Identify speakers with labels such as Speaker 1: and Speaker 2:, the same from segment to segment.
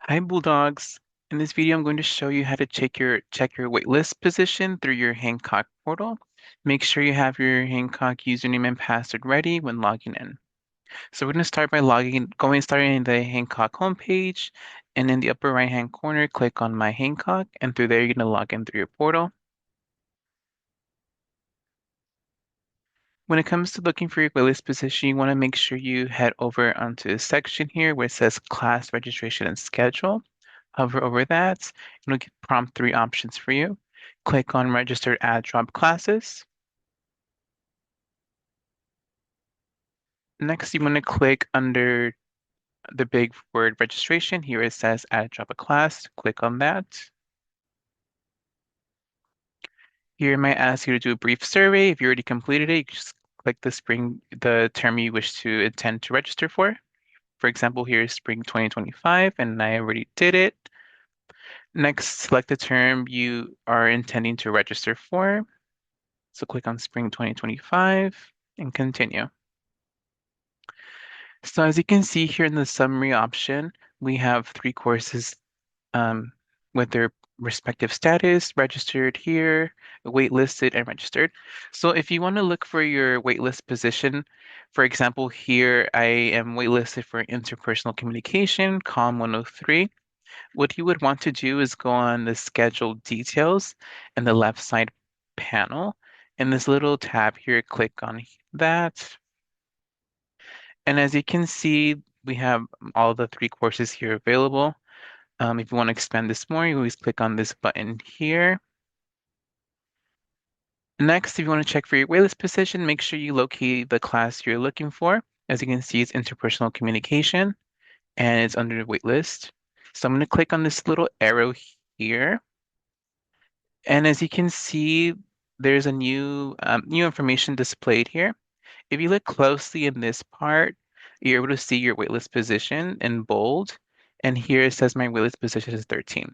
Speaker 1: Hi Bulldogs. In this video, I'm going to show you how to check your waitlist position through your Hancock portal. Make sure you have your Hancock username and password ready when logging in. So we're going to start by starting in the Hancock homepage, and in the upper right-hand corner, click on My Hancock, and through there, you're going to log in through your portal. When it comes to looking for your waitlist position, you want to make sure you head over onto this section here where it says Class Registration and Schedule. Hover over that. It'll prompt three options for you. Click on Registered Add Drop Classes. Next, you want to click under the big word registration. Here it says Add Drop a Class. Click on that. Here it might ask you to do a brief survey. If you already completed it, you just click the term you wish to intend to register for. For example, here is spring 2025, and I already did it. Next, select the term you are intending to register for. So click on spring 2025 and continue. So as you can see here in the summary option, we have three courses um, with their respective status, registered here, waitlisted, and registered. So if you want to look for your waitlist position, for example, here I am waitlisted for interpersonal communication, COM 103. What you would want to do is go on the schedule details in the left side panel. In this little tab here, click on that. And as you can see, we have all the three courses here available. If you want to expand this more, you always click on this button here. Next, if you want to check for your waitlist position, make sure you locate the class you're looking for. As you can see, it's interpersonal communication, and it's under the waitlist. So I'm going to click on this little arrow here. And as you can see, there's a new information displayed here. If you look closely in this part, you're able to see your waitlist position in bold. And here it says my waitlist position is 13.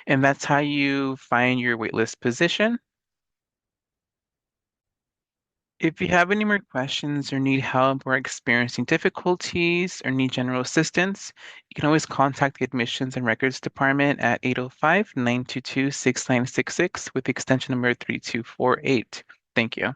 Speaker 1: And that's how you find your waitlist position. If you have any more questions or need help or experiencing difficulties or need general assistance, you can always contact the Admissions and Records Department at 805-922-6966 with extension number 3248. Thank you.